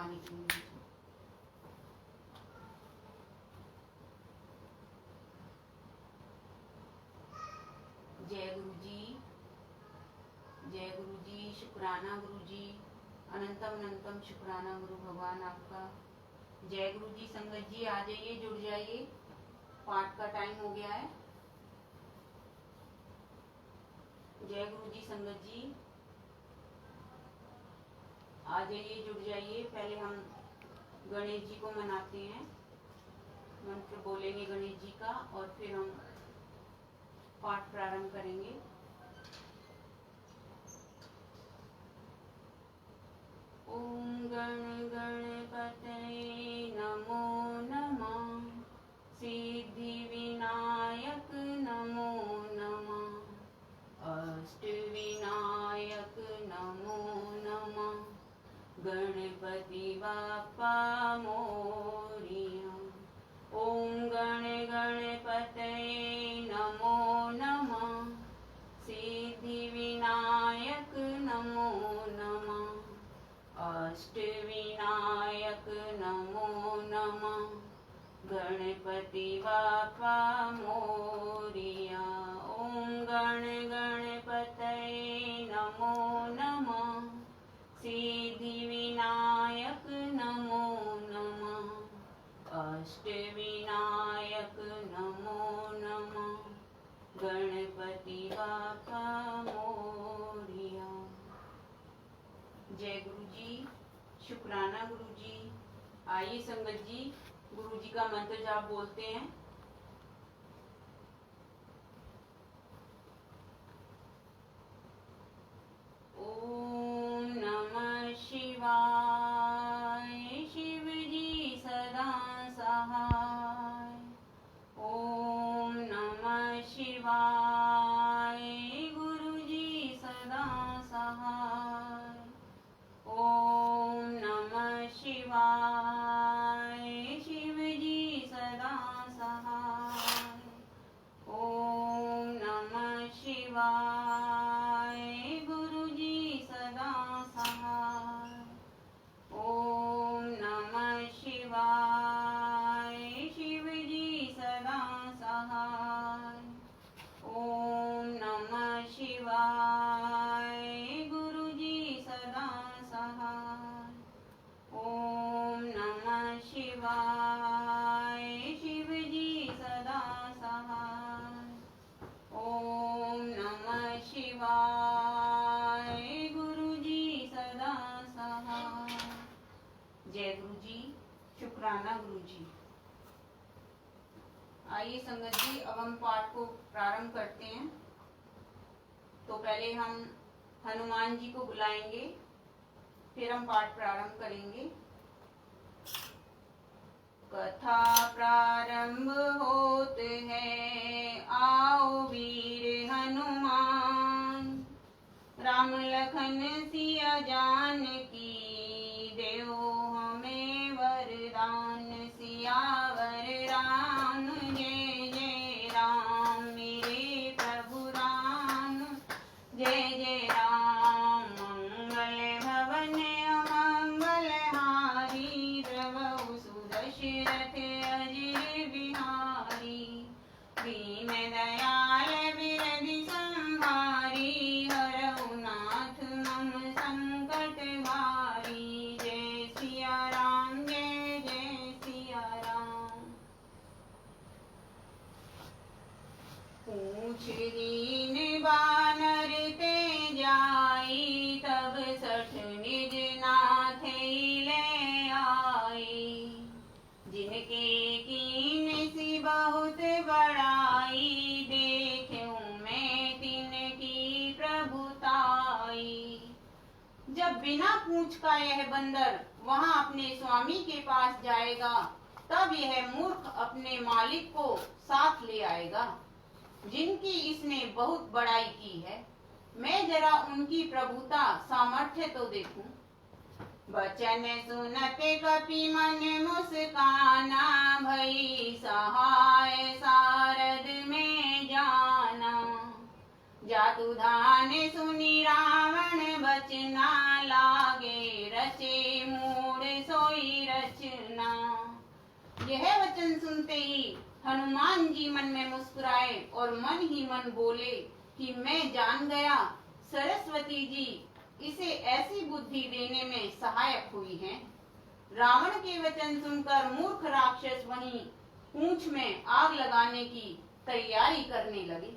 पानी पीने। जय गुरु जी, जय गुरु जी, शुक्राना गुरु जी, अनंतम अनंतम शुक्राना गुरु भगवान आपका। जय गुरु जी। संगत जी आ जाइए, जुड़ जाइए, पाठ का टाइम हो गया है। जय गुरु जी। संगत जी आ जाइए, जुड़ जाइए। पहले हम गणेश जी को मनाते हैं, मंत्र बोलेंगे गणेश जी का और फिर हम पाठ प्रारंभ करेंगे। ओम गण गणपतये नमो नमः, सिद्धि विनायक नमो नमः, अष्ट विनायक नमो नमः, गणपति बाप्पा मोरिया। ओम गण गणपतये नमो नमः, सिद्धि विनायक नमो नमः, अष्ट विनायक नमो नमः, गणपति बाप्पा मोरिया। ओम गण गणपतये नमो नमः, सिद्धि विनायक नमो नमः, अष्ट विनायक नमो नमः, गणपति बाप्पा मोरिया। जय गुरु जी, शुक्राना गुरु जी। आइए संगत जी, गुरु जी का मंत्र जाप बोलते हैं। ओम नमः शिवाय, शिव जी सदा सहाय। ओम नमः शिवाय, गुरु जी सदा सहाय। ओम नमः शिवाय, शिव जी सदा सहाय। ओम नमः शिवाय, गुरु जी सदा सहाय। ओम नमः शिवाय, शिव जी सदा सहाय। ओम नमः शिवाय, गुरु जी सदा सहाय। ओम नमः शिवाय, शिव जी सदा सहाय। ओम नमः शिवाय, गुरु जी सदा सहाय। जय गुरु जी, शुक्राना गुरु जी। आइए संगत जी, अब हम पाठ को प्रारंभ करते हैं। तो पहले हम हनुमान जी को बुलाएंगे, फिर हम पाठ प्रारंभ करेंगे। कथा प्रारंभ होत है, आओ वीर हनुमान, राम लखन सिया जानकी, देओ हमें वरदान। सियावर राम जय जय राम, मेरे प्रभु राम जय जय राम। मंगल भवन अमंगल हारी, द्रवहु सुदशरथ अजिर बिहारी। दीन दयाल बिरधि संहारी, हरहु नाथ मम संकट भारी। जय सिया राम जय जय सिया राम। पूछ दीन बानर ते जाई, तब सठ निज नाथ ले आई। जिनके कीन सी बहुत बड़ाई, देखूं मैं तिनकी प्रभुताई। जब बिना पूछ का यह बंदर वहां अपने स्वामी के पास जाएगा, तब यह मूर्ख अपने मालिक को साथ ले आएगा, जिनकी इसने बहुत बड़ाई की है। मैं जरा उनकी प्रभुता सामर्थ्य तो देखूं। वचन सुनते कपि मन मुस्काना, भई सहाय सारद में जाना। जातु धान सुनि रावण बचना, लागे रचे मूढ़ सो यह वचन सुनते ही हनुमान जी मन में मुस्कुराए और मन ही मन बोले कि मैं जान गया सरस्वती जी इसे ऐसी बुद्धि देने में सहायक हुई हैं। रावण के वचन सुनकर मूर्ख राक्षस वहीं पूंछ में आग लगाने की तैयारी करने लगे।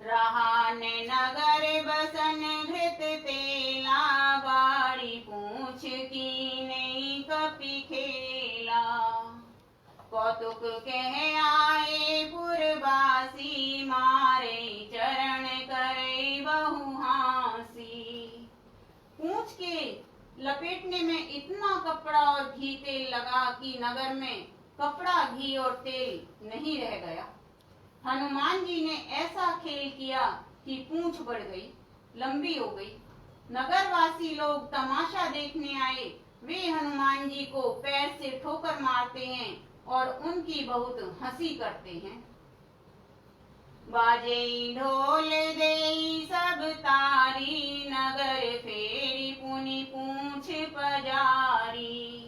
रहाने नगर बसन घृत तेला, बाड़ी पूंछ की नहीं कपि खेला। कौतुक कह आए पुरवासी, मारे चरण करे बहु हासी। पूंछ के लपेटने में इतना कपड़ा और घी तेल लगा कि नगर में कपड़ा, घी और तेल नहीं रह गया। हनुमान जी ने ऐसा खेल किया कि पूंछ बढ़ गई, लंबी हो गई। नगरवासी लोग तमाशा देखने आए। वे हनुमान जी को पैर से ठोकर मारते हैं और उनकी बहुत हंसी करते हैं। बाजे ढोल देई सब तारी, नगर फेरी पुनि पूंछ पजारी।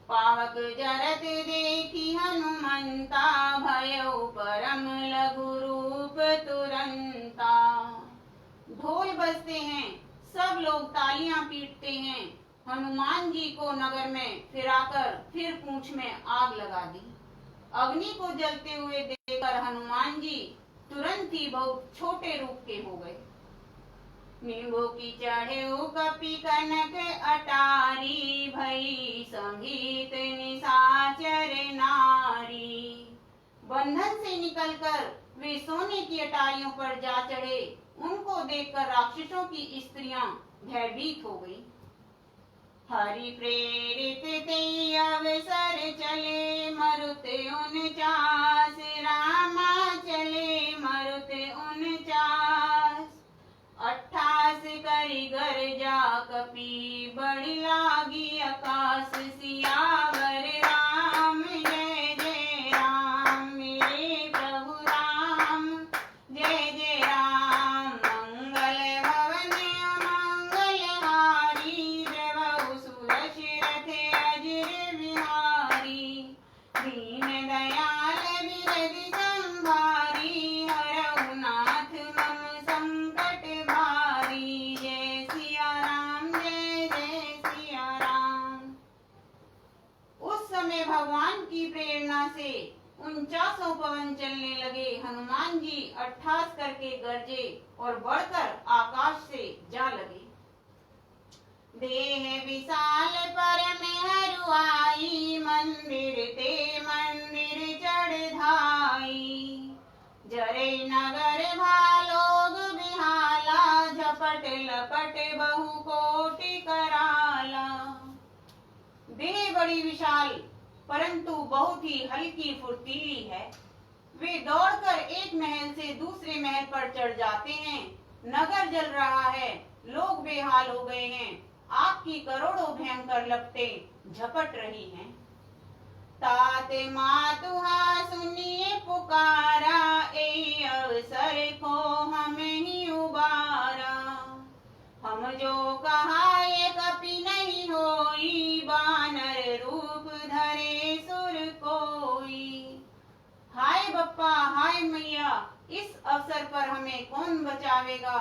पावक जरत देखी हनुमंता, भयो परम लघु रूप तुरंता। ढोल बजते हैं, सब लोग तालियां पीटते हैं। हनुमान जी को नगर में फिराकर फिर पूंछ में आग लगा दी। अग्नि को जलते हुए देखकर हनुमान जी तुरंत ही बहुत छोटे रूप के हो गए। नींबू की चढ़े कपि कनक अटारी, भई संगीत निशाचर नारी। बंधन से निकलकर वे सोने की अटारियों पर जा चढ़े। उनको देखकर राक्षसों की स्त्रियां भयभीत हो गई। हरि प्रेरित ते अवसर चले, मरुत 49 रामा चले, मरुत 49। 28 करी गर्जा कपि, बड़ी लागी आकाश सियावर राम। जय जय राम मेरे प्रभु राम, जय जय राम। मंगल भवन मंगल हारी, जय सुदशरथ अजिर बिहारी। दीन दयाल बिरधि संभारी, हरहु नाथ मम संकट भारी। जय सिया राम, जय जय सिया राम। उस समय भगवान की प्रेरणा से 49 पवन चलने लगे। हनुमान जी 28 करके गरजे और बढ़कर आकाश से जा लगे। देह विशाल परम हरुआई, मंदिर ते मंदिर चढ़ धाई। जरे नगर भालोग बिहाला, झपट लपट बहु कोटि कराला। देह बड़ी विशाल परंतु बहुत ही हल्की फुर्तीली है। वे दौड़कर एक महल से दूसरे महल पर चढ़ जाते हैं। नगर जल रहा है, लोग बेहाल हो गए हैं। आग की करोड़ों भयंकर लपटें झपट रही हैं। तात मातुहा सुनिए पुकारा, ए अवसर को हमें ही उबारा। हम जो कहा ये कपि नहीं होई, बानर रूप धरे सुर कोई। हाय बप्पा, हाय मैया, इस अवसर पर हमें कौन बचावेगा।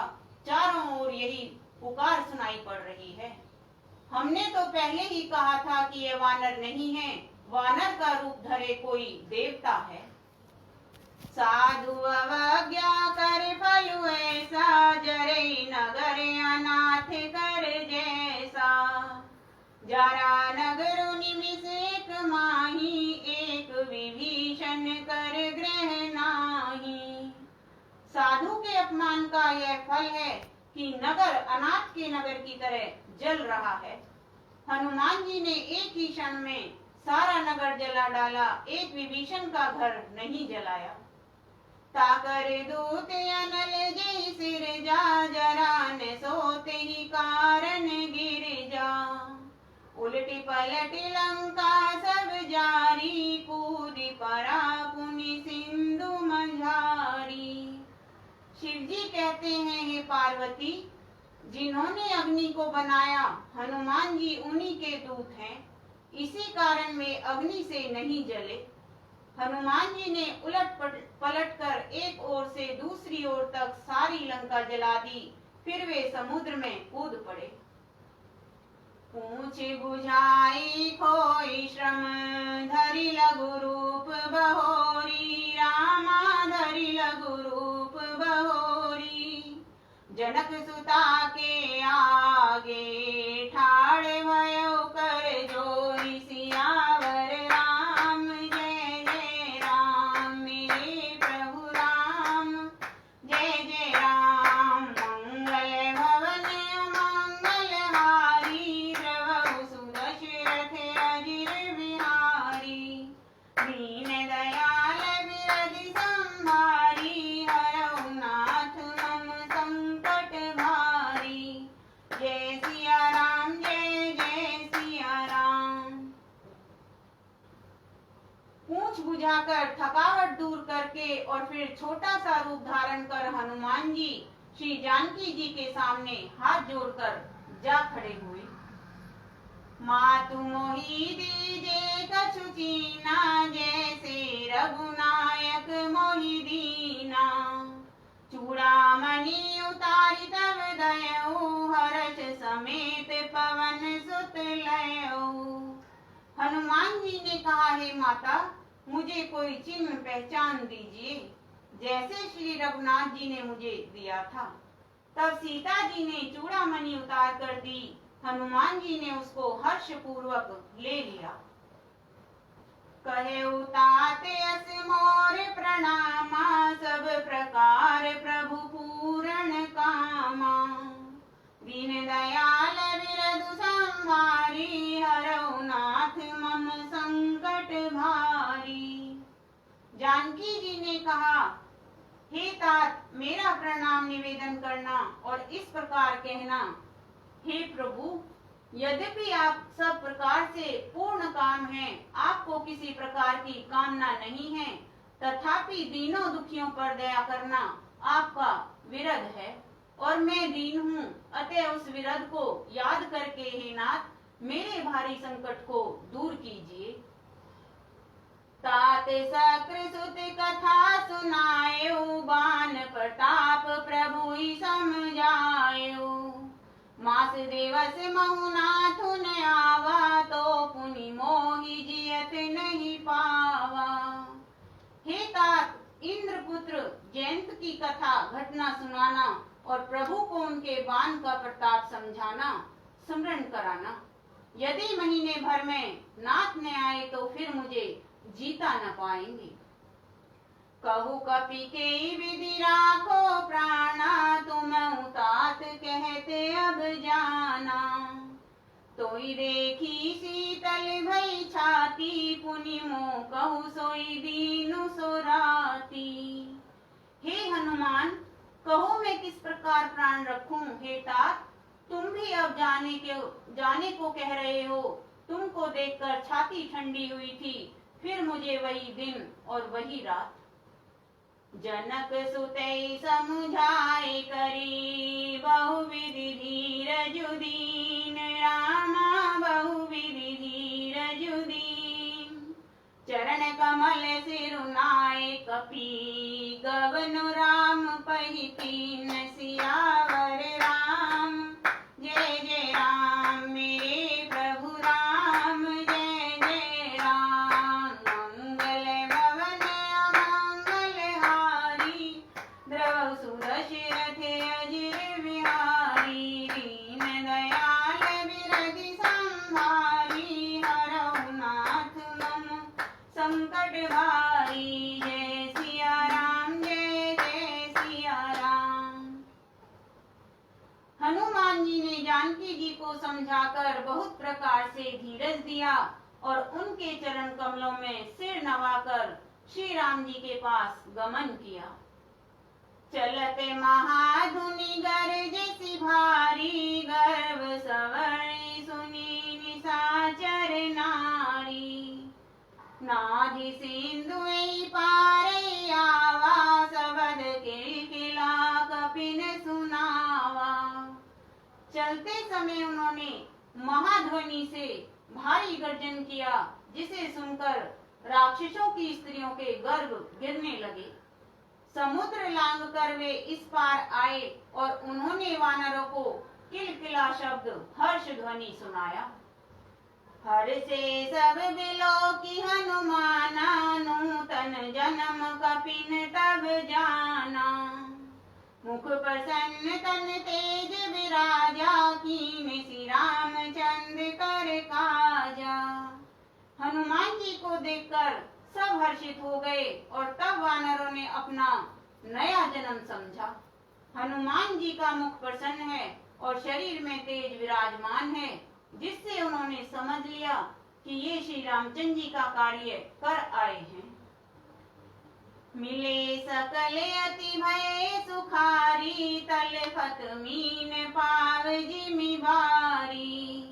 चारों ओर यही पुकार सुनाई पड़ रही है। हमने तो पहले ही कहा था कि ये वानर नहीं है, वानर का रूप धरे कोई देवता है। साधु अवज्ञा कर फल ऐसा, जरे नगर अनाथ कर जैसा। जरा नगर निमिष एक माही, एक विभीषण कर ग्रह नाही। साधु के अपमान का यह फल है कि नगर अनाथ के नगर की तरह जल रहा है। हनुमान जी ने एक ही क्षण में सारा नगर जला डाला, एक विभीषण का घर नहीं जलाया। ताकर दूत अनल जय सिर जा, जरा न सोते ही कारण गिर जा। उलटी पलटी लंका सब जारी, कूदी परा पुनि सिंधु मंझारी। शिवजी कहते हैं, हे पार्वती, जिन्होंने अग्नि को बनाया हनुमान जी उन्हीं के दूत हैं। इसी कारण वे अग्नि से नहीं जले। हनुमान जी ने उलट पलट कर एक ओर से दूसरी ओर तक सारी लंका जला दी। फिर वे समुद्र में कूद पड़े। पूछ बुझाई खोई श्रम, धरि लघु रूप बहोरी। रामा धरि लघु रूप बहोरी। जनक सुता के आगे ठाड़ भयो कर जोरी। सियावर राम जय जय राम, मेरे प्रभु राम जय जय राम। मंगल भवन मंगल हारी, द्रवहु सुदशरथ अजिर बिहारी। दीन दयाल बिरधि संभारी, हरहु नाथ मम संकट भारी। जय सिया राम जय जय सिया राम। पूंछ बुझाकर थकावट दूर करके और फिर छोटा सा रूप धारण कर हनुमान जी श्री जानकी जी के सामने हाथ जोड़कर जा खड़े हुए। मातु मोहि दीजे कछु चीना, जैसे रघुनायक मोहि दीना। चूड़ामणि उतारी तब दयऊ, हर्ष समेत पवन सुत लयऊ। हनुमान जी ने कहा, हे माता, मुझे कोई चिन्ह पहचान दीजिए, जैसे श्री रघुनाथ जी ने मुझे दिया था। तब सीता जी ने चूड़ामणि उतार कर दी। हनुमान जी ने उसको हर्ष पूर्वक ले लिया। कहे उताते अस मोर प्रणामा, सब प्रकार प्रभु पूर्ण कामा। दीन दयाल बिरधु संहारी, हरहु नाथ मम संकट भारी। जानकी जी ने कहा, हे तात, मेरा प्रणाम निवेदन करना और इस प्रकार कहना, हे प्रभु, यद्यपि आप सब प्रकार से पूर्ण काम हैं, आपको किसी प्रकार की कामना नहीं है, तथापि दीनों दुखियों पर दया करना आपका विरध है और मैं दीन हूँ। अतः उस विरध को याद करके हे नाथ, मेरे भारी संकट को दूर कीजिए। तात सक्र सुत कथा सुनायो, बान प्रताप प्रभु ही समझायो। मास दिवस महु नाथुन आवा, तो पुनि मोहि जियत नहीं पावा। हे तात, इंद्रपुत्र जयंत की कथा घटना सुनाना और प्रभु को उनके बाण का प्रताप समझाना, स्मरण कराना। यदि महीने भर में नाथ न आए तो फिर मुझे जीता न पाएंगे। कहु कपि के विधि राखो प्राणा, तुम तात कहते अब जाना। तोई देखी शीतल भई छाती, पुनि मोह कहु सोई दीनु सोराती। हे हनुमान, कहो मैं किस प्रकार प्राण रखूं। हे तात, तुम भी अब जाने को कह रहे हो। तुमको देखकर छाती ठंडी हुई थी, फिर मुझे वही दिन और वही रात। जनक सुतई समुझाए करी, बहुविधि धीरजु दीन। रामा बहुविधि धीरजु दीन। चरण कमल सिरुनाए कपि, गगन राम पहि कीन। सियावर राम जय जय राम, मेरे प्रभु राम जय जय राम। मंगल भवन अमंगल हारी, द्रव सुदशरथ अजिर बिहारी। दीन दयाल बिरधि संहारी, हरहु नाथ मम संकट भारी। जय सिया राम जय जय सिया राम। हनुमान जी ने जानकी जी को समझाकर बहुत प्रकार से धीरज दिया और उनके चरण कमलों में सिर नवाकर श्री राम जी के पास गमन किया। चलत महाधुनि गरजसि भारी, गर्व सवरि सुनि निशाचर नारी। नाधि सिंधु पारई आवा, सबद किलकिला कपिन सुनावा। चलते समय उन्होंने महाध्वनि से भारी गर्जन किया, जिसे सुनकर राक्षसों की स्त्रियों के गर्भ गिरने लगे। समुद्र लांग कर वे इस पार आए और उन्होंने वानरों को किलकिला शब्द हर्ष ध्वनि सुनाया। हर से सब बिलो की हनुमाना, नूतन जन्म कपिन तब जाना। मुख प्रसन्न तन तेज विराजा, कीन श्री रामचंद्र कर काजा। हनुमान जी को देखकर सब हर्षित हो गए और तब वानरों ने अपना नया जन्म समझा। हनुमान जी का मुख प्रसन्न है और शरीर में तेज विराजमान है, जिससे उन्होंने समझ लिया कि ये श्री रामचंद्र जी का कार्य कर आए हैं। मिले सकल अति भय सुखारी, तलखत मीन पाव जिमि भारी।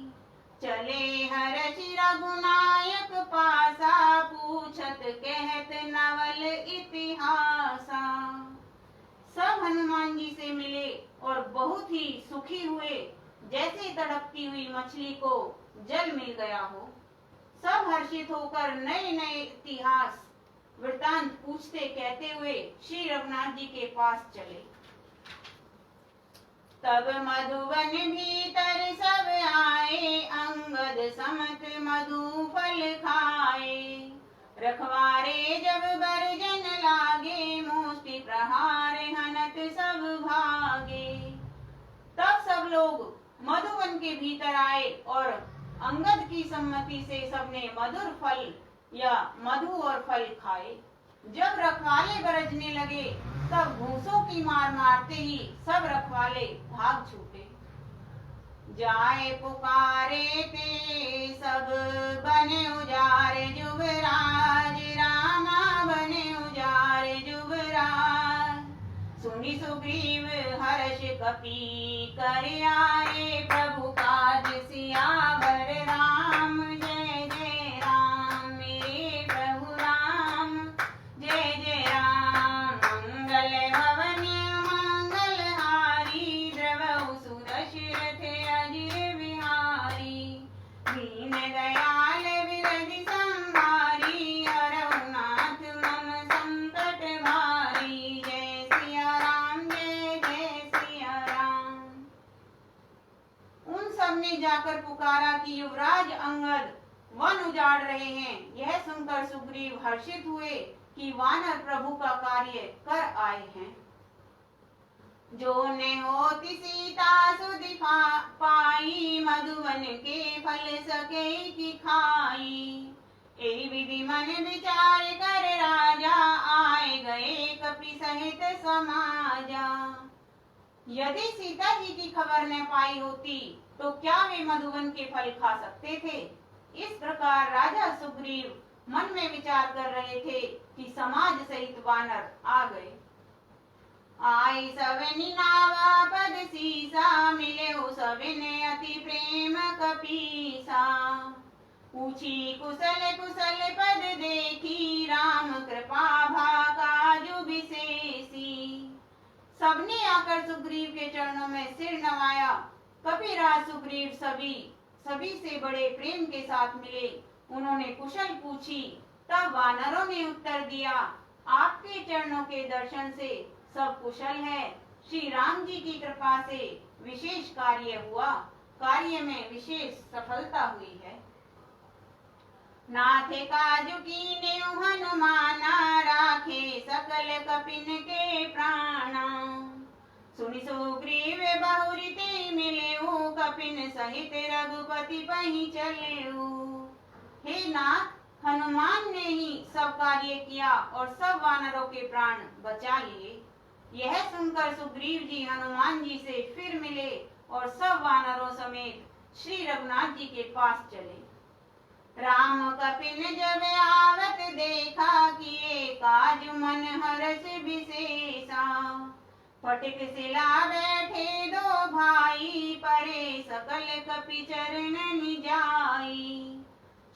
चले हर्षि रघुनायक पासा, पूछत कहत नवल इतिहासा। सब हनुमान जी से मिले और बहुत ही सुखी हुए, जैसे तड़पती हुई मछली को जल मिल गया हो। सब हर्षित होकर नए नए इतिहास वृतांत पूछते कहते हुए श्री रघुनाथ जी के पास चले। तब मधुवन भीतर सब आए, अंगद समत मधु फल खाए। रखवारे जब बरजन लागे, मुष्टि प्रहार हनत सब भागे। तब सब लोग मधुवन के भीतर आए और अंगद की सम्मति से सबने मधुर फल या मधु और फल खाए। जब रखवाले बरजने लगे, तब घूंसों की मार मारते ही सब रखवाले भाग छूटे। जाए पुकारे ते सब बने उजारे जुबराज, रामा बने उजारे जुबराज। सुनि सुग्रीव हर्ष कपि कर आए, प्रभु काज सियावर राम। जय जय राम मेरे प्रभु राम, जय जय राम। मंगल भवन मंगल हारी, द्रवहु सुदशरथ अजय बिहारी। दीन दयाल विरधि संहारी, हरहु नाथ मम संकट भारी। जय सिया राम, जय जय सिया राम। उन सब ने जाकर पुकारा कि युवराज अंगद वन उजाड़ रहे हैं। यह सुनकर सुग्रीव हर्षित हुए कि वानर प्रभु का कार्य कर आए हैं। जो ने होती सीता सुधि पाई, मधुवन के फल सके की खाई। एहि विधि मन विचार कर राजा, आए गए कपि सहित समाजा। यदि सीता जी की खबर न पाई होती तो क्या वे मधुवन के फल खा सकते थे। इस प्रकार राजा सुग्रीव मन में विचार कर रहे थे कि समाज सहित वानर आ गए। आई सवनि नावा पद सीसा, मिले हो सविने अति प्रेम कपीसा। पूछी कुशल कुशल पद देखी, राम कृपा भाकाजु विशेषी। सबने आकर सुग्रीव के चरणों में सिर नवाया। कपिराज सुग्रीव सभी से बड़े प्रेम के साथ मिले। उन्होंने कुशल पूछी। तब वानरों ने उत्तर दिया, आपके चरणों के दर्शन से सब कुशल है। श्री राम जी की कृपा से विशेष कार्य हुआ, कार्य में विशेष सफलता हुई है। नाथे काजु कीने हनुमाना, राखे सकल कपिन के प्राणा। सुनि सुग्रीव बहुरी ते मिलेऊ, कपिन सहित रघुपति पहि चलेऊ। हे नाथ, हनुमान ने ही सब कार्य किया और सब वानरों के प्राण बचा लिए। यह सुनकर सुग्रीव जी हनुमान जी से फिर मिले और सब वानरों समेत श्री रघुनाथ जी के पास चले। राम कपिन जब आवत देखा, किए काज मन हर्ष विशेषा। फटिक सिला बैठे दो भाई, परे सकल कपि चरण निजाई।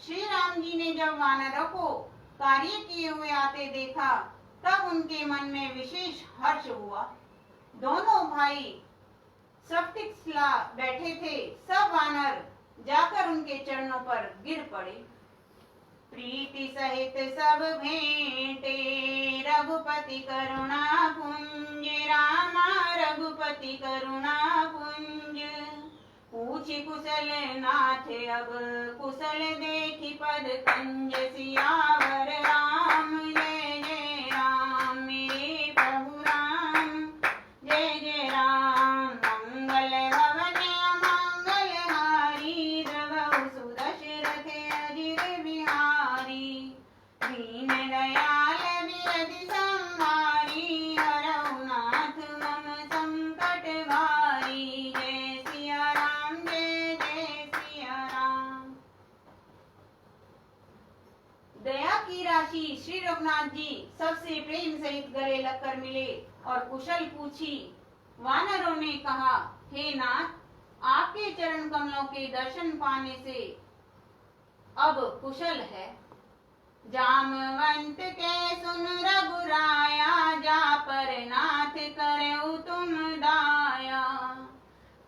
श्री राम जी ने जब वानरों को कार्य किए हुए आते देखा, तब उनके मन में विशेष हर्ष हुआ। दोनों भाई सफटिक सिला बैठे थे। सब वानर जाकर उनके चरणों पर गिर पड़े। प्रीति सहित सब भेंटे रघुपति करुणा पुंज, रामा रघुपति करुणा पुंज। पूछी कुशल नाथ अब कुशल देखी पद कंज, सियावर राम जय जय राम मेरे प्रभु राम जय जय राम। मंगल भवन मंगल हारी, द्रवहु सुदशरथ अजिर बिहारी। दीन दयाल बिरधि संहारी, हरहु नाथ मम संकट भारी। जय सिया राम जय जय सिया राम। दया की राशि श्री रघुनाथ जी सबसे प्रेम सहित गले लगकर मिले और कुशल पूछी। वानरों ने कहा, हे नाथ, आपके चरण कमलों के दर्शन पाने से अब कुशल है। जामवंत के सुन रघुराया, जा पर नाथ करऊ तुम दाया।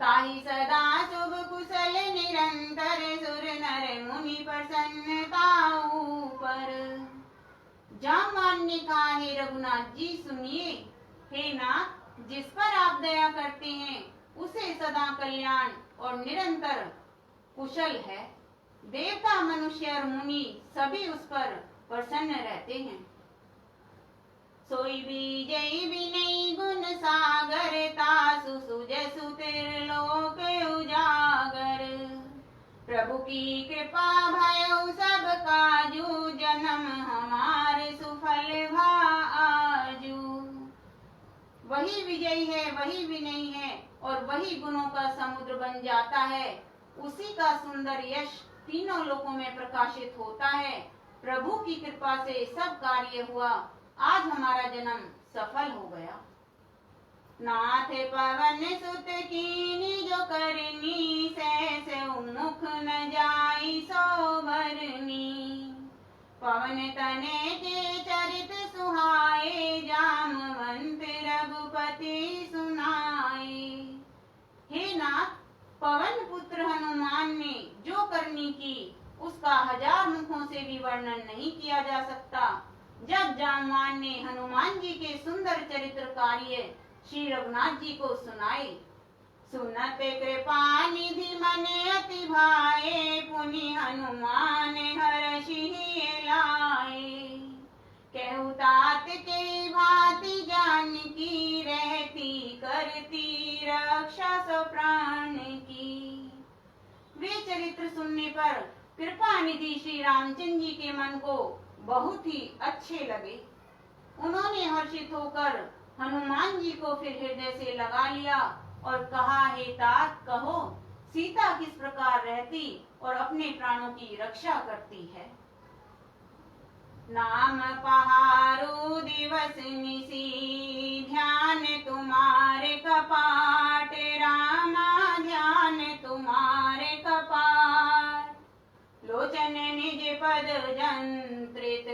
ताहि सदा शुभ कुशल निरंतर, सुर नर मुनि प्रसन्नता ऊपर। जामवान ने कहा, हे रघुनाथ जी सुनिए। हे नाथ, जिस पर आप दया करते हैं उसे सदा कल्याण और निरंतर कुशल है। देवता मनुष्य और मुनि सभी उस पर प्रसन्न रहते हैं। सोई विजयी विनयी गुण सागर, तासु सुजसु त्रिलोक उजागर। प्रभु की कृपा भयउ सब काजू, जन्म हमारे सुफल भा आजू। वही विजयी है, वही विनयी है और वही गुणों का समुद्र बन जाता है। उसी का सुंदर यश तीनों लोकों में प्रकाशित होता है। प्रभु की कृपा से सब कार्य हुआ, आज हमारा जन्म सफल हो गया। नाथ पवन सुत कीनी जो करनी, सहसे मुख न जाई सो भरनी। पवन तने के चरित सुहाए, जामवंत रघुपति सुनाए। हे नाथ, पवन पुत्र हनुमान ने जो करनी की उसका 1000 मुखों से भी वर्णन नहीं किया जा सकता। जब जामवान ने हनुमान जी के सुंदर चरित्र कार्य श्री रघुनाथ जी को सुनाए, सुनत कृपा निधि मन अति भाए, पुनि हनुमान हर्षि लाए। कहु तात के भांति जानकी, रहती करती रक्षा सो प्राण की। वे चरित्र सुनने पर कृपा निधि श्री रामचंद्र जी के मन को बहुत ही अच्छे लगे। उन्होंने हर्षित होकर हनुमान जी को फिर हृदय से लगा लिया और कहा, हे तात, कहो सीता किस प्रकार रहती और अपने प्राणों की रक्षा करती है। नाम पहारो दिवस निसी, ध्यान तुम्हारे कपाट, रामा ध्यान तुम्हारे कपाट। लोचन निज पद जंत्रित,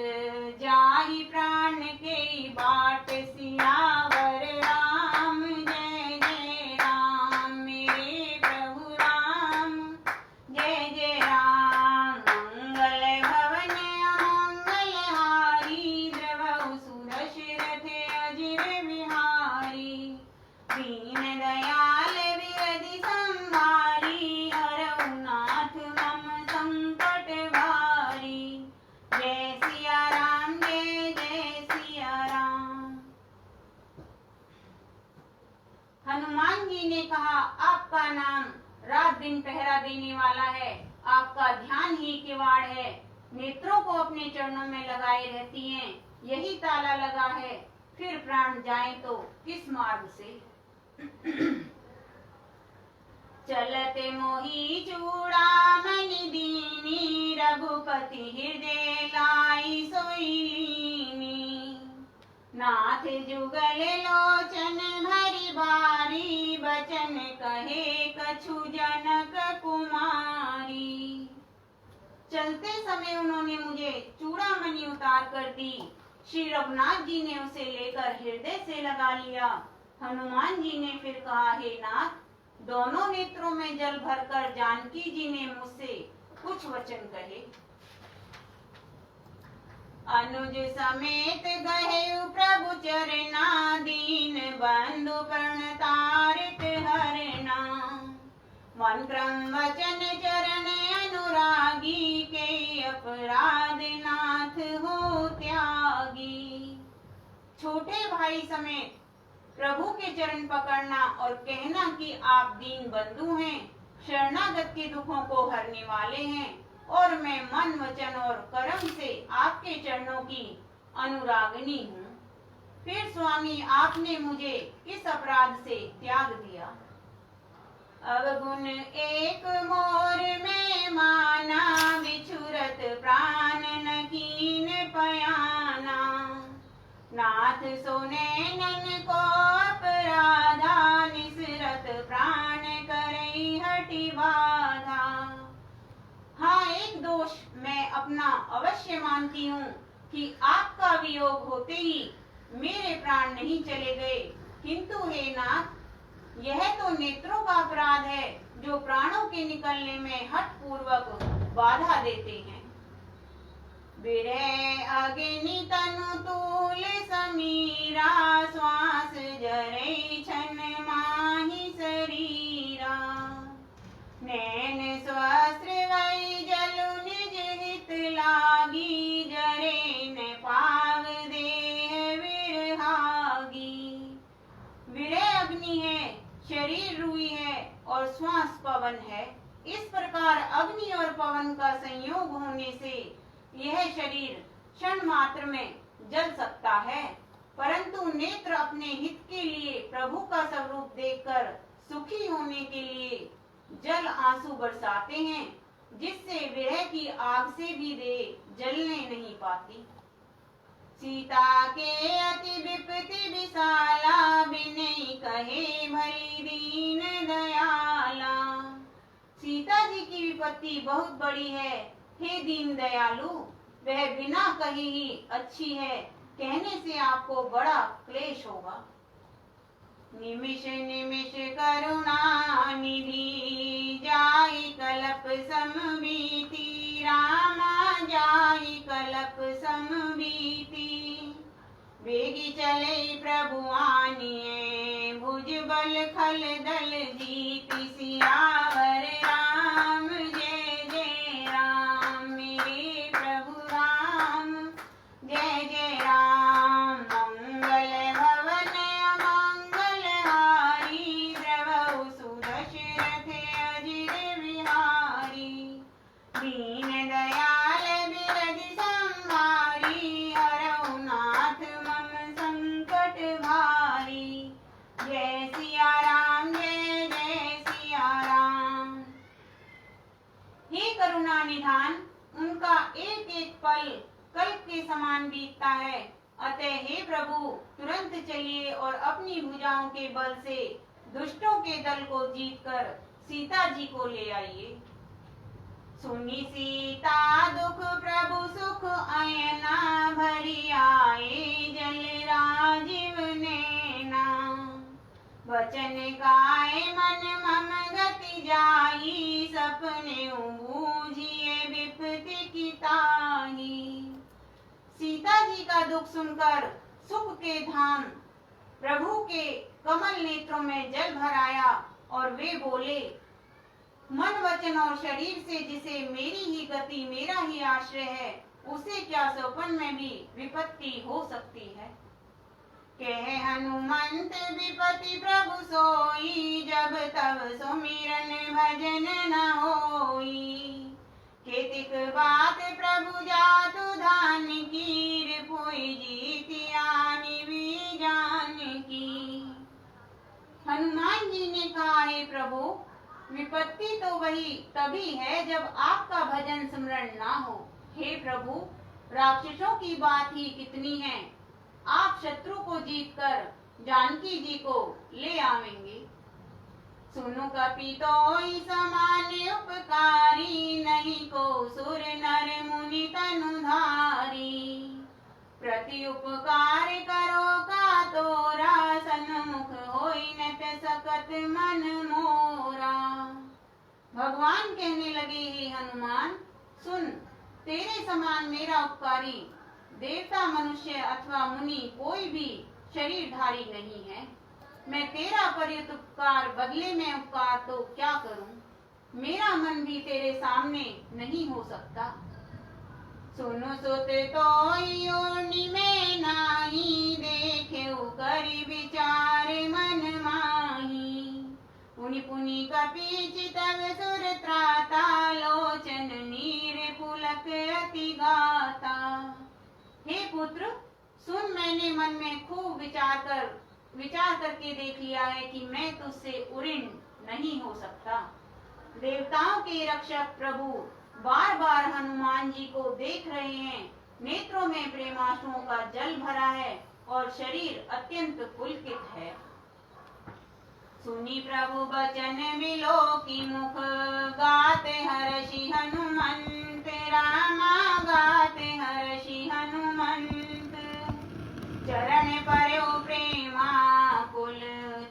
जाहि प्राण के बाट। सियावर राम जय जय राम मेरे प्रभु राम जय जय राम। मंगल भवन मंगल हारी, द्रवहु सुदशरथ अजिर बिहारी। दीन दयाल बिरधि संहारी, हरहु नाथ मम संकट भारी। जय सिया राम जय जय सिया राम। हनुमान जी ने कहा, आपका नाम रात दिन पहरा देने वाला है, आपका ध्यान ही किवाड़ है। नेत्रों को अपने चरणों में लगाए रहती हैं, यही ताला लगा है। फिर प्राण जाए तो किस मार्ग से। चलते मोही चूड़ामणि दीनी, रघुपति हृदय लाई सोईनी। नाथ जुगल लोचन भरी बारी, बचन कहे कछु जनक कुमारी। चलते समय उन्होंने मुझे चूड़ामणि उतार कर दी। श्री रघुनाथ जी ने उसे लेकर हृदय से लगा लिया। हनुमान जी ने फिर कहा, हे नाथ, दोनों नेत्रों में जल भरकर जानकी जी ने मुझसे कुछ वचन कहे। अनुज समेत गहे प्रभु चरना, दीन बंधु प्रणतारित हरना। मन क्रम वचन चरण अनुरागी, के अपराध नाथ हो त्यागी। छोटे भाई समेत प्रभु के चरण पकड़ना और कहना कि आप दीन बंधु हैं, शरणागत के दुखों को हरने वाले हैं, और मैं मन वचन और कर्म से आपके चरणों की अनुरागिनी हूँ। फिर स्वामी आपने मुझे किस अपराध से त्याग दिया? अवगुण एक मोर में माना, बिछुरत प्राण न कीन पयाना। नाथ सोने नन को अपराधा, निसरत प्राण करई हटि बाधा। हाँ, एक दोष मैं अपना अवश्य मानती हूँ कि आपका वियोग होते ही मेरे प्राण नहीं चले गए, किंतु हे नाथ, यह तो नेत्रों का अपराध है जो प्राणों के निकलने में हठ पूर्वक बाधा देते हैं। बिरह अग्नि तनु तूल समीरा, श्वास जरै छन माहि शरीरा। नैन स्वस्त्र वै जलु निज हित लागी, जरे न पाव देह विरहागी। विरह अग्नि है, शरीर रूई है और श्वास पवन है। इस प्रकार अग्नि और पवन का संयोग होने से यह शरीर क्षण मात्र में जल सकता है, परंतु नेत्र अपने हित के लिए प्रभु का स्वरूप देखकर सुखी होने के लिए जल आंसू बरसाते हैं, जिससे विरह की आग से भी देह जलने नहीं पाती। सीता के अति विपत्ति विशाला, बिनई कहे भली दीन दयाला। सीता जी की विपत्ति बहुत बड़ी है, हे दीन दयालु, वह बिना कहे ही अच्छी है, कहने से आपको बड़ा क्लेश होगा। निमिष निमिष करुणा निधि, जाहि कलप समबीति। रामा जाहि कलप समबीति। बेगी चले प्रभु आनिए, भुज बल खल दल जीति। सियावर राम जय जय राम, मेरे प्रभु राम जय जय राम। मंगल भवन अमंगल हारी, द्रवहु सुदशरथ अजिर बिहारी। दीन दयाल बिरज संहारी, हरहु नाथ मम संकट भारी। जय सिया राम जय जय सिया राम। हे करुणा निधान, उनका एक एक पल कल्प के समान बीतता है, अतः हे प्रभु तुरंत चलिए और अपनी भुजाओं के बल से दुष्टों के दल को जीतकर सीता जी को ले आइए। सुनी सीता दुख प्रभु सुख अयना, भरी आए जल राजीव नैना। वचन गाए मन मम गति जाई, सपने बूझिए विपत्ति की ताही। सीता जी का दुख सुनकर सुख के धाम प्रभु के कमल नेत्रों में जल भर आया और वे बोले, मन वचन और शरीर से जिसे मेरी ही गति मेरा ही आश्रय है, उसे क्या सपन में भी विपत्ति हो सकती है। कहे हनुमंत विपत्ति प्रभु सोई, जब तब सुमिरन भजन न होई। केतिक बात प्रभु जातु धान की, रिपुई जीति आनी भी जान की। हनुमान जी ने कहा, हे प्रभु, विपत्ति तो वही तभी है जब आपका भजन स्मरण ना हो। हे प्रभु, राक्षसों की बात ही कितनी है, आप शत्रु को जीतकर जानकी जी को ले आवेंगे। सुनु कपितोई समान उपकारी, नहीं को सुर नर मुनि तनुधारी। प्रति उपकार करो का तोरा, सन्मुख होई नत सकत मन मोरा। भगवान कहने लगे, हे हनुमान सुन, तेरे समान मेरा उपकारी देवता, मनुष्य अथवा मुनि कोई भी शरीरधारी नहीं है। मैं तेरा परित उपकार बदले में उपकार तो क्या करूं? मेरा मन भी तेरे सामने नहीं हो सकता। सुनो सुते तो योनि में नाही, देखे करि विचार मन माही। पुनि पुनि कपि चितव सुर त्राता, लोचन नीर पुलक अति गाता। हे पुत्र सुन, मैंने मन में खूब विचार करके देख लिया है कि मैं तुझसे उऋण नहीं हो सकता। देवताओं के रक्षक प्रभु बार बार हनुमान जी को देख रहे हैं। नेत्रों में प्रेमाश्रुओं का जल भरा है और शरीर अत्यंत पुलकित है। सुनी प्रभु बचन बिलोकी मुख, गाते हर्षि हनुमंत रामा, गाते हर्षि हनुमंत। चरण पर्यो प्रेमा कुल,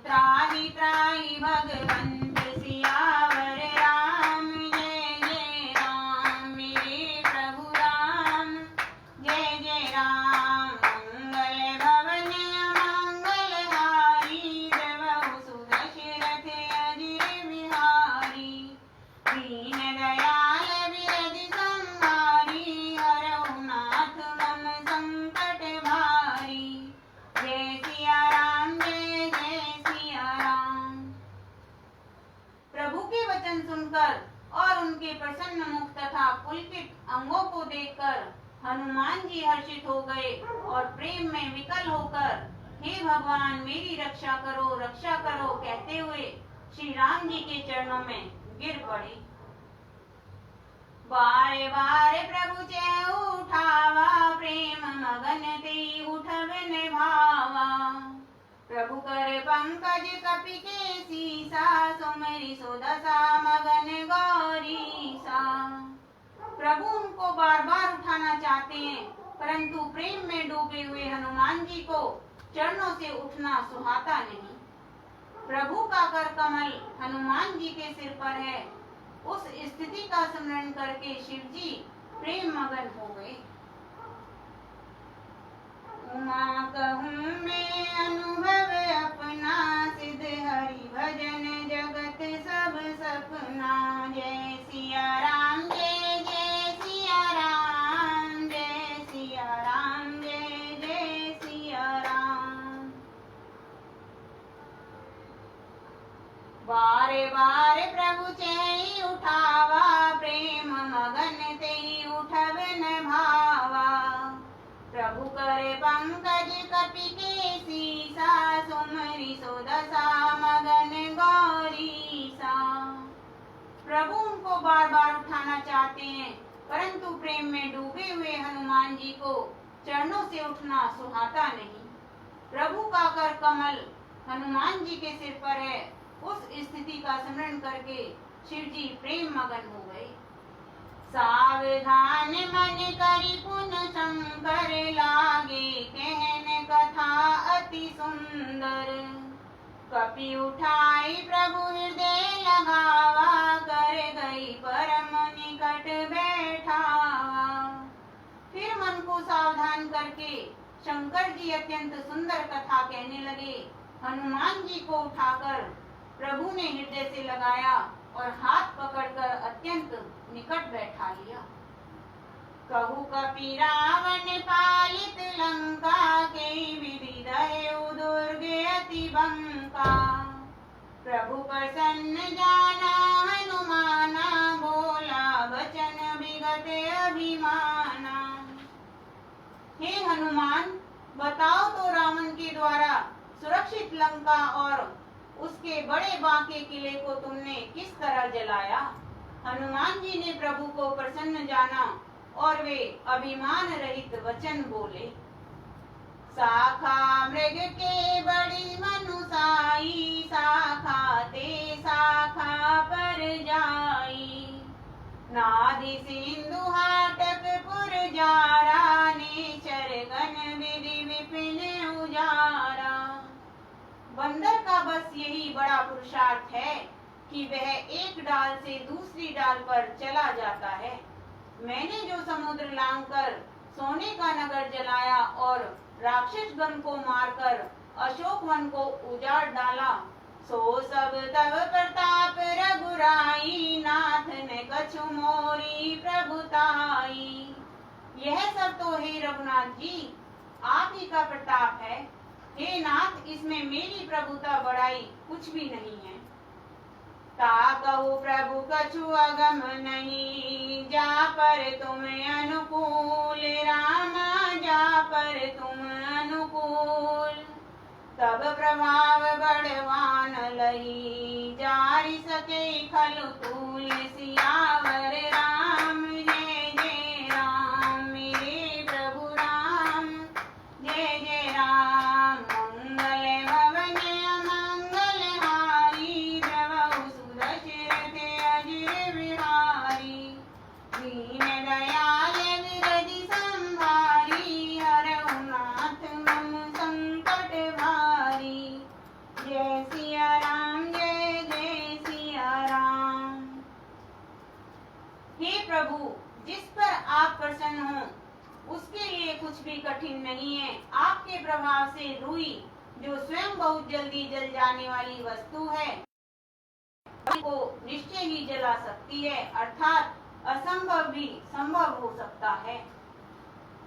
त्राहि त्राहि भगवंत सियावर राम। जय जय राम मेरे प्रभु राम, जय जय राम। मंगल भवन मंगलहारी, देवहु सुदशरथ अजिर बिहारी। दीन दयाल विरधि संहारी, हरहु नाथ मम संकट भारी। जय सिया राम, जय जय सिया राम। प्रभु के वचन सुनकर और उनके प्रसन्न मुख तथा पुलकित अंगों को देखकर हनुमान जी हर्षित हो गए और प्रेम में विकल होकर, हे भगवान मेरी रक्षा करो कहते हुए श्री राम जी के चरणों में गिर पड़े। बारे बारे प्रभु चै उठावा, प्रेम मगन ते उठवन भावा। प्रभु कर पंकज कपि के सीसा, सुमरि सुदशा मगन गौरीसा। प्रभु उनको बार बार उठाना चाहते हैं, परंतु प्रेम में डूबे हुए हनुमान जी को चरणों से उठना सुहाता नहीं। प्रभु का कर कमल हनुमान जी के सिर पर है। उस स्थिति का स्मरण करके शिव जी प्रेम मगन हो गए। उमा कहूँ मैं अनुभव अपना, सिद्ध हरि भजन जगत सब सपना। जय सिया राम, जय जय सिया राम, जय सिया राम, जय जय सिया राम। बारे बारे प्रभु चै उठावा, प्रेम मगन ते उठवन भावा। प्रभु करे पंकज कपि के सीसा, सुमरि सुदशा मगन गौरीसा। प्रभु उनको बार बार उठाना चाहते हैं, परंतु प्रेम में डूबे हुए हनुमान जी को चरणों से उठना सुहाता नहीं। प्रभु का कर कमल हनुमान जी के सिर पर है। उस स्थिति का स्मरण करके शिव जी प्रेम मगन हो गए। सावधान मन करि पुन शंकर, लागे कहन कथा अति सुंदर। कपि उठाई प्रभु हृदय लगावा, कर गई परम निकट बैठावा। फिर मन को सावधान करके शंकर जी अत्यंत सुंदर कथा कहने लगे। हनुमान जी को उठाकर प्रभु ने हृदय से लगाया और हाथ पकड़कर अत्यंत निकट बैठा लिया। कहु कपि रावण पालित लंका, के विधि दहेउ दुर्ग अति बंका। प्रभु प्रसन्न जाना हनुमाना, बोला वचन विगत अभिमाना। हे हनुमान, बताओ तो रावण के द्वारा सुरक्षित लंका और उसके बड़े बांके किले को तुमने किस तरह जलाया। हनुमान जी ने प्रभु को प्रसन्न जाना और वे अभिमान रहित वचन बोले। शाखा मृग के बड़ी मनुसाई, शाखा ते शाखा पर जाई। नादि सिंधु हाटक पुर जारा, नेचर गण विधि विपिन उजारा। बंदर का बस यही बड़ा पुरुषार्थ है कि वह एक डाल से दूसरी डाल पर चला जाता है। मैंने जो समुद्र लांघकर सोने का नगर जलाया और राक्षस गण को मारकर अशोक वन को उजाड़ डाला, सो सब तब प्रताप रघुराई, नाथ ने कछु मोरी प्रभुताई। यह सब तो हे रघुनाथ जी आप ही का प्रताप है। हे नाथ, इसमें मेरी प्रभुता बढ़ाई कुछ भी नहीं है। ताकहु प्रभु कछु अगम नहीं, जा पर तुम अनुकूल, रामा जा पर तुम अनुकूल। तब प्रभाव बढ़वान लही, जारि सके खलु तूल, सियावर राम जय जय राम, मेरे प्रभु राम जय जय राम। मंगल भवन अमंगल हारी, द्रवहु सुदशरथ अजिर बिहारी। दीन दयाल विरधि संभारी, हरहु नाथ मम संकट भारी। जय सिया राम जय जय सिया राम। हे प्रभु, जिस पर आप प्रसन्न हो उसके लिए कुछ भी कठिन नहीं है। आपके प्रभाव से रुई, जो स्वयं बहुत जल्दी जल जाने वाली वस्तु है, को निश्चय ही जला सकती है, अर्थात असंभव भी संभव हो सकता है।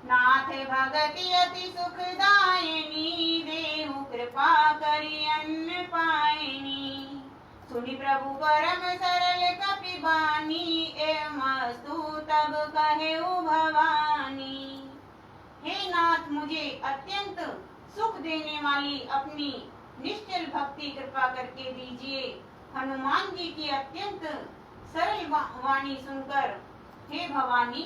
नाथ भगति अति सुखदायिनी, देहु कृपा करि अन्न पायनी। सुनि प्रभु परम सरल कपि बानी, एवमस्तु तब कहेउ भवानी। हे नाथ, मुझे अत्यंत सुख देने वाली अपनी निश्चल भक्ति कृपा करके दीजिए। हनुमान जी की अत्यंत सरल वाणी सुनकर हे भवानी,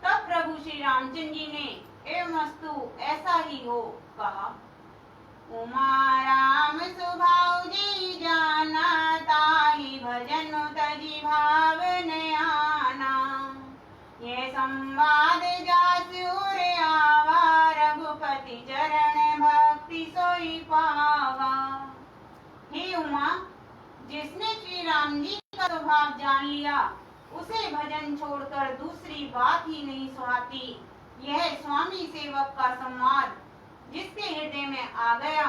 तब प्रभु श्री रामचंद्र जी ने एवमस्तु ऐसा ही हो कहा। उमा राम सुभाव जी जाना, ताहि भजन तजि भाव न आना। ये संवाद जासुर आवा, रघुपति चरण भक्ति सोई पावा। हे उमा, जिसने श्री राम जी का स्वभाव जान लिया, उसे भजन छोड़कर दूसरी बात ही नहीं सुहाती। यह स्वामी सेवक का संवाद जिसके हृदय में आ गया,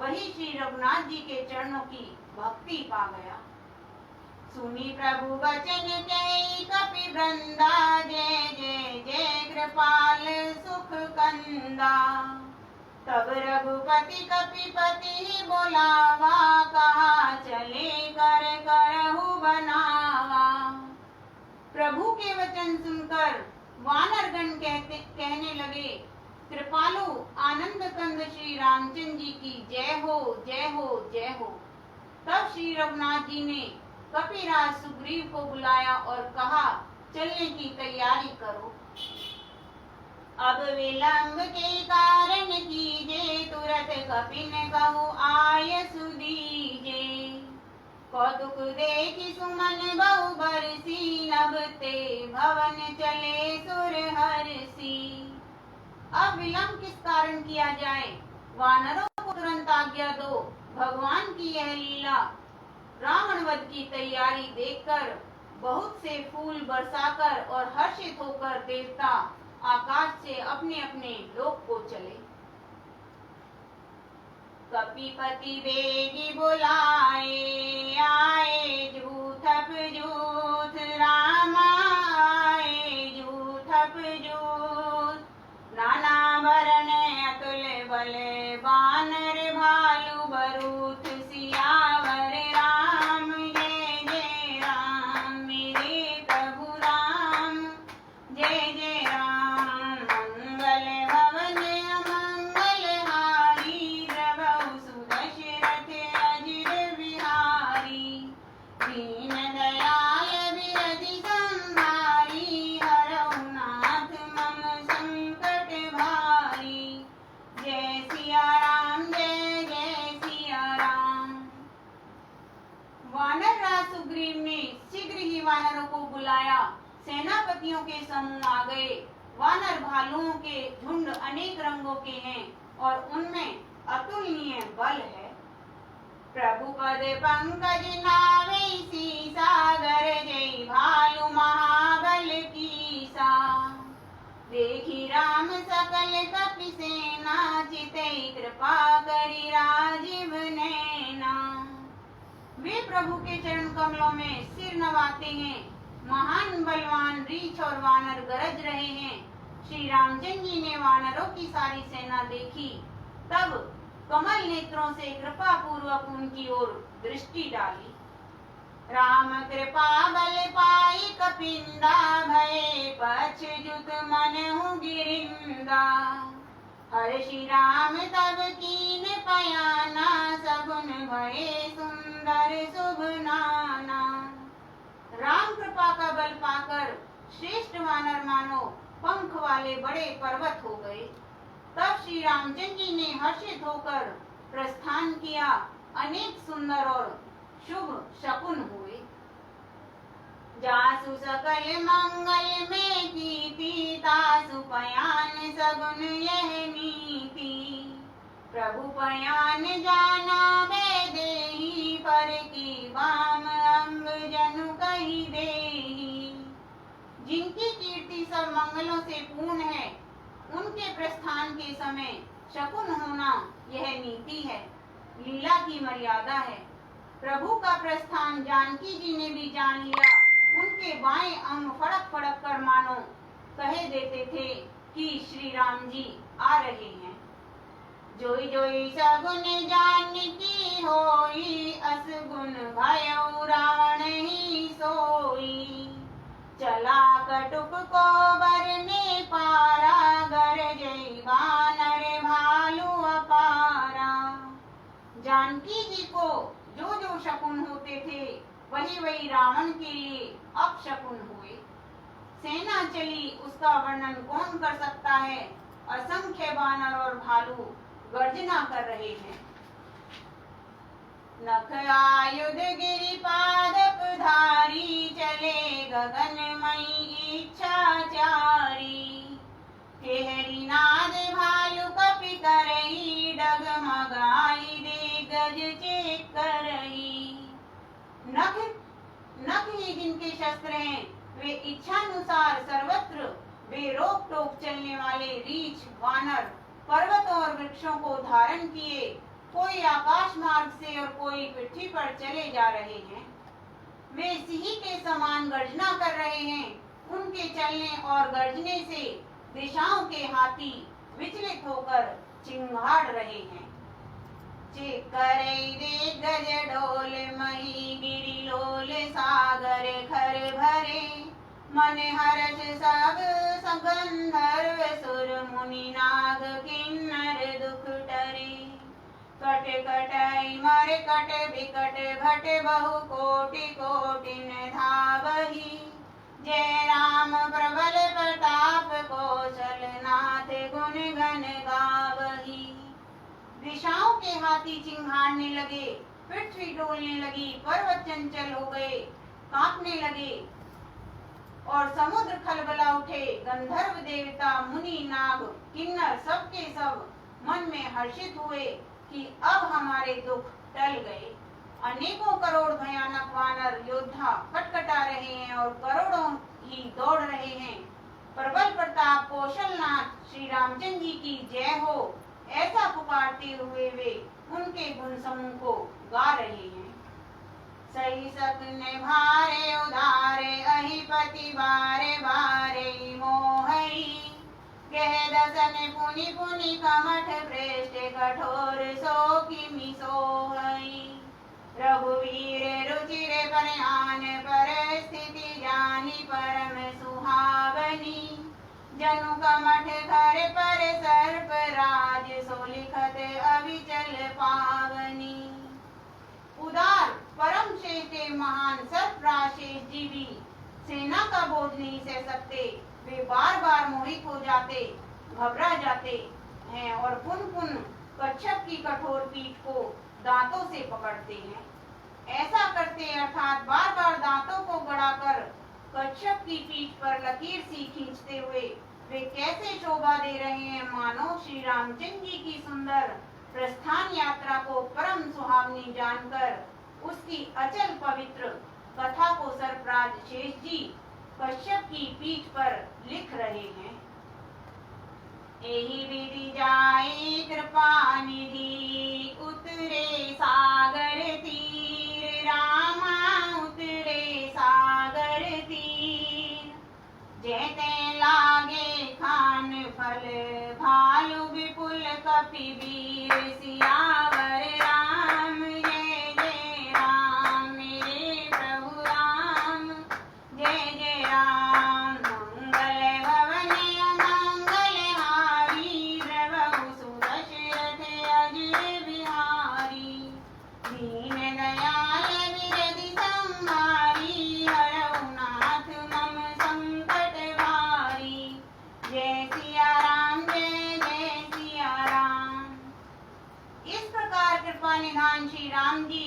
वही श्री रघुनाथ जी के चरणों की भक्ति पा गया। सुनी प्रभु वचन कहि कपि वृंदा, जय जय जय कृपाल सुख कंदा। तब रघुपति कपिपति बोलावा, कहा चले कर करहु बनावा। प्रभु के वचन सुनकर वानरगण कहने लगे, कृपालु आनंद कंद श्री रामचंद्र जी की जय हो जय हो जय हो। तब श्री रघुनाथ जी ने कपिराज सुग्रीव को बुलाया और कहा, चलने की तैयारी करो। अब विलंब के कारण कीजे, तुरत कपि ने कहु आय सुदीजे। कौतुक देखि सुमन बहु बरसी, नभते भवन चले सुर हरसी। अब विलंब किस कारण किया जाए, वानरों को तुरंत आज्ञा दो। भगवान की यह लीला रावण वध की तैयारी देखकर बहुत से फूल बरसाकर और हर्षित होकर देवता आकाश से अपने अपने लोक को चले। कपिपति बेगी बुलाए, आए जूथप जूथ, रामा आए जूथप जूथ। नाना वरण अतुल बल, बानर भालु बरूथ। सियावर राम जय जय राम, मेरे प्रभु राम जय जय राम। मंगल भवन अमंगल हारी, द्रवहु सुदशरथ अजिर बिहारी। दीन दयाल विरधि संभारी, हरहु नाथ मम संकट भारी। जय सिया राम जय जय सिया राम। वानर राज सुग्रीव ने शीघ्र ही वानरों को बुलाया। सेनापतियों के समूह आ गए। वानर भालुओं के झुंड अनेक रंगों के हैं और उनमें अतुलनीय बल है। प्रभु पद पंकज नावे सी सागर जय भालु महाबल कीसा। देखी राम सकल कपि सेना चितै कृपा करि राजीव नैना। वे प्रभु के चरण कमलों में सिर नवाते हैं। महान बलवान रीछ और वानर गरज रहे हैं। श्री रामचंद्र जी ने वानरों की सारी सेना देखी, तब कमल नेत्रों से कृपा पूर्वक उनकी ओर दृष्टि डाली। राम कृपा बल पाई कपिंदा भये पछजुत मनहु गिरिंदा। हर्षि राम तब कीन पयाना सगुन भये सुंदर शुभ नाना। राम कृपा का बल पाकर श्रेष्ठ वानर मानो पंख वाले बड़े पर्वत हो गए। तब श्री रामचंद्र जी ने हर्षित होकर प्रस्थान किया। अनेक सुंदर और शुभ शकुन हुए। जासु सकल मंगल में कीर्ति तासु पयान सगुन यह नीति। प्रभु पयान जाना वे देहि पर की वाम अंग जनु कही देहि। जिनकी कीर्ति सब मंगलों से पूर्ण है, उनके प्रस्थान के समय शकुन होना यह नीति है, लीला की मर्यादा है। प्रभु का प्रस्थान जानकी जी ने भी जान लिया। उनके बाएं अंग फड़क फड़क कर मानो कहे देते थे कि श्री राम जी आ रहे हैं। जोई जोई सगुन जानकी होई असगुन भयउ रावण ही सोई। चला कटुक को बरने पारा गरजई वानर भालू अपारा। जानकी जी को जो जो शकुन होते थे वही वही रावण के लिए अपशकुन हुए। सेना चली उसका वर्णन कौन कर सकता है। असंख्य वानर और भालू गर्जना कर रहे हैं। नख आयुध गिरिपादप धारी चले गगनमयी इच्छाचारी। केहरी नाद भालु कपि करई डगमगाई दे गज चेक करई। नख ही जिनके शस्त्र हैं वे इच्छानुसार सर्वत्र बेरोक टोक चलने वाले रीछ वानर पर्वतों और वृक्षों को धारण किए कोई आकाश मार्ग से और कोई पृथ्वी पर चले जा रहे हैं। वे सिंह के समान गर्जना कर रहे हैं। उनके चलने और गर्जने से दिशाओं के हाथी विचलित होकर चिंगाड़ रहे हैं। चिकरई दे गज डोल मही गिरी लोल सागर खर भरे। मन हर्ष सब सगंधर्व सुर मुनि नाग किन्नर दुख टरे। कट कटई मर कट विकट भट बहु कोटि कोटिन धावही। जय राम प्रबल प्रताप कौशल नाथ गुण गण गावही। दिशाओं के हाथी चिंघाड़ने लगे, पृथ्वी डोलने लगी, पर्वत चंचल हो गए, कांपने लगे और समुद्र खलबला उठे। गंधर्व देवता मुनि नाग किन्नर सबके सब मन में हर्षित हुए कि अब हमारे दुख टल गए। अनेकों करोड़ भयानक वानर योद्धा कटकटा रहे हैं और करोड़ों ही दौड़ रहे हैं। प्रबल प्रताप कौशलनाथ श्री रामचंद्र जी की जय हो, ऐसा पुकारते हुए वे उनके गुण समूह को गा रहे हैं। सही सकने भारे उधारे अहिपति बारे बारे मोहई। कह दसन पुनि पुनि कमठ प्रेष्ठ कठोर सो किमि सोहई। रघुवीर रुचिर परयान परिस्थिति जानी परम सुहावनी। जनु कमठ घर पर सर्प राज सो लिखत अविचल पावनी। उदार परम श्रेष्ठ महान सर्पराज शेष जी भी सेना का बोझ नहीं सह सकते। वे बार बार मोहित हो जाते, घबरा जाते हैं और पुन पुन कच्छप की कठोर पीठ को दांतों से पकड़ते हैं। ऐसा करते अर्थात बार बार दांतों को गड़ाकर कच्छप की पीठ पर लकीर सी खींचते हुए वे कैसे शोभा दे रहे हैं, मानो श्री रामचंद्र जी की सुंदर प्रस्थान यात्रा को परम सुहावनी जानकर उसकी अचल पवित्र कथा को सरफराज शेष जी कश्यप की पीठ पर लिख रहे हैं। एहि विधि जाए कृपा निधि उतरे सागर तीर, रामा उतरे सागर तीर। जैते लागे खान फल भालु विपुल कपि वीर, सियावर राम जय जय राम मेरे प्रभु राम जय जय राम। मंगल भवन अमंगल हारी, द्रवहु सुदशरथ अजर बिहारी। दीन दयाल विरधि संहारी, हरहु नाथ मम संकट भारी। जय सिया राम जय जय सिया राम। इस प्रकार कृपा निधान श्री राम जी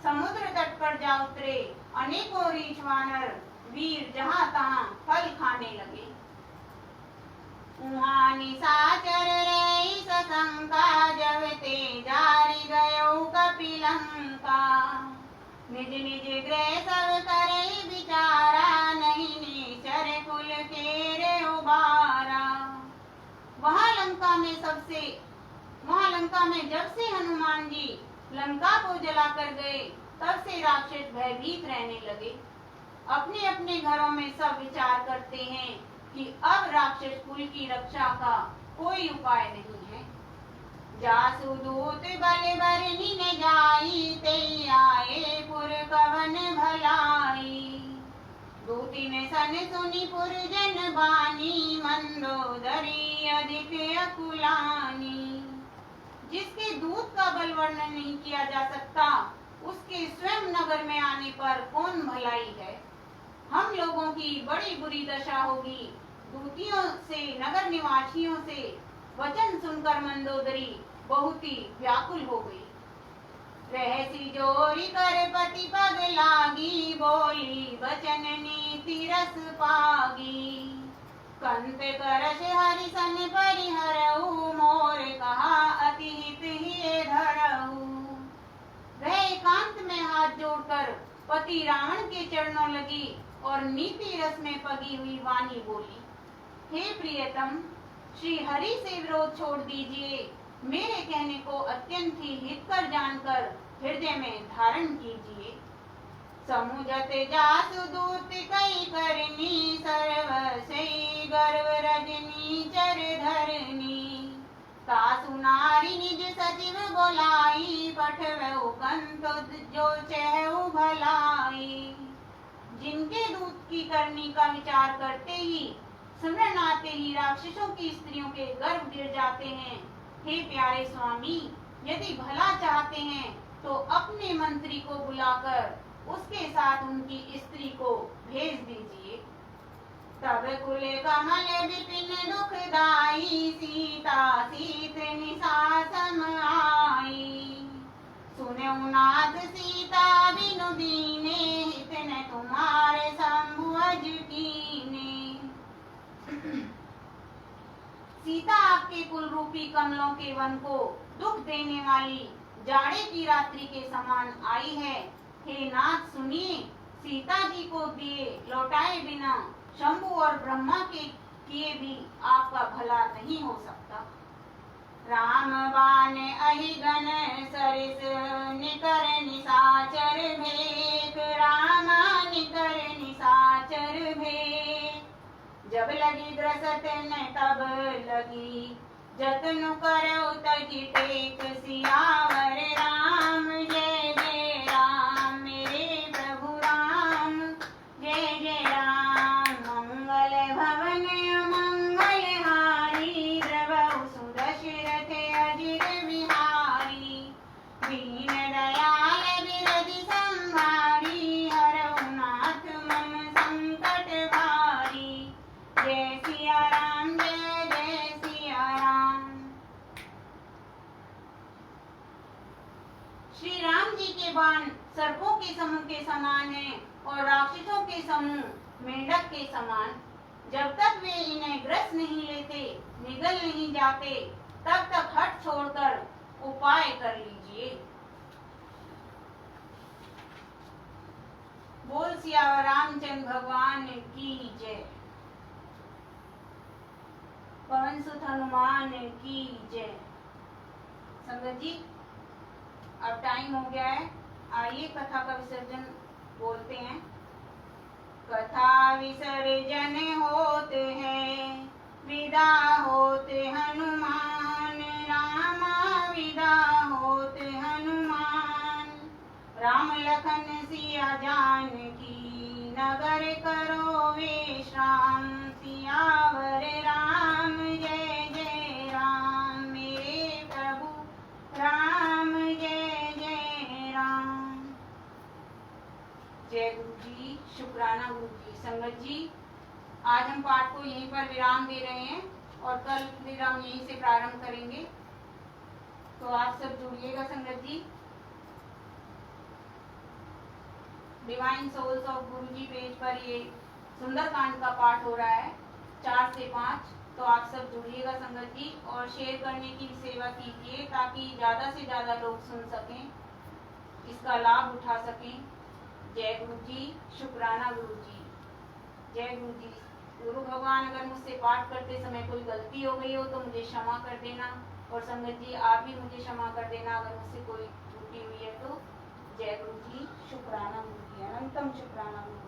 समुद्र तट पर जा उतरे। अनेकों रीछ वानर वीर जहाँ तहाँ फल खाने लगे। उहाँ निशाचर रही सशंका, जब ते जारी गयो कपिलंका। निज निज गृह सब करई विचारा, नहीं निचर कुल केरे उबारा। वहाँ लंका में जब से हनुमान जी लंका को जलाकर गए, तब से राक्षस भयभीत रहने लगे। अपने अपने घरों में सब विचार करते हैं कि अब राक्षस कुल की रक्षा का कोई उपाय नहीं है। जासु दूत बल बरनी न जाई, ते आए पुर कवन भलाई। दूती ने सन सुनी पुर जन बानी, मंदोदरी अधिक अकुलानी। जिसके दूत का बल वर्णन नहीं किया जा सकता, उसके स्वयं नगर में आने पर कौन भलाई है। हम लोगों की बड़ी बुरी दशा होगी। दूतियों से, नगर निवासियों से वचन सुनकर मंदोदरी बहुत ही व्याकुल हो गई। रहसी जोरी कर पति पग लागी, बोली वचन नीति रस पागी। कंत करश हरि सन परिहरऊ, मोर कहा अति हित ही धरऊ। वह एकांत में हाथ जोड़कर पति रावण के चरणों लगी और नीति रस में पगी हुई वाणी बोली, हे प्रियतम, श्री हरि से विरोध छोड़ दीजिए। मेरे कहने को अत्यंत ही हितकर जानकर हृदय में धारण कीजिए। समुझत जासु दूत कई करनी, सर्वसई गर्व रजनी चर धरनी। तासु नारी निज सचिव बोलाई, पठवहु कंत जो चहु भलाई। जिनके दूत की करनी का विचार करते ही, स्मरण आते ही राक्षसों की स्त्रियों के गर्भ गिर जाते हैं। हे प्यारे स्वामी, यदि भला चाहते हैं तो अपने मंत्री को बुलाकर उसके साथ उनकी स्त्री को भेज दीजिए। तब कुल कमल विपिन दुखदाई, सीता सीत निशा सम आई। सुनो नाथ सीता बिनु दीने, हित न तुम्हारे शंभु अज कीने। सीता आपके कुल रूपी कमलों के वन को दुख देने वाली जाड़े की रात्रि के समान आई है। हे नाथ सुनिए, सीता जी को दिए लौटाए बिना शंभु और ब्रह्मा के किए भी आपका भला नहीं हो सकता। राम बाण अहिगन सरिस, निकर निशाचर भेक, रामा निकर निशाचर भेक। जब लगी ग्रसत न तब लगी, जतनु करौ तजि टेक, सियावर राम जय जय राम मेरे प्रभु राम जय जय राम। मंगल भवन अमंगल हारी, द्रवहु सुदशरथ अजर बिहारी। दीन दयाल विरधि संहारी, हरहु नाथ मम संकट भारी। जय सिया राम जय जय सिया राम। श्री राम जी के बाण सर्पों के समूह के समान हैं और राक्षसों के समूह मेंढक के समान। जब तक वे इन्हें ग्रस नहीं लेते, निगल नहीं जाते, तब तक हट छोड़कर उपाय कर लीजिए। बोल सियावर रामचंद्र भगवान की जय। पवन सुत हनुमान की जय। संगत जी अब टाइम हो गया है, आइए कथा का विसर्जन बोलते हैं। कथा विसर्जन होते हैं, विदा होते हनुमान, रामा विदा होते हनुमान। राम लखन सिया जानकी, नगर करो विश्राम। सियावर राम जय जय राम, मेरे प्रभु राम जय जय राम। जय गुरु जी, शुक्राना गुरु जी। संगत जी आज हम पाठ को यहीं पर विराम दे रहे हैं और कल फिर हम यहीं से प्रारंभ करेंगे। तो आप सब जुड़िएगा संगत जी। Divine souls of Guruji page पर ये सुंदरकांड का पाठ हो रहा है 4 से 5। तो आप सब जुड़िएगा संगत जी और शेयर करने की सेवा कीजिए ताकि ज्यादा से ज्यादा लोग सुन सकें, इसका लाभ उठा सकें। जय गुरु जी, शुक्राना गुरु जी। जय गुरु जी। गुरु भगवान अगर मुझसे पाठ करते समय कोई गलती हो गई हो तो मुझे क्षमा कर देना, और संगत जी आप भी मुझे क्षमा कर देना अगर मुझसे कोई त्रुटि हुई है तो। जय गुरु जी, शुक्राना गुरु जी, अनंतम शुक्राना गुरु।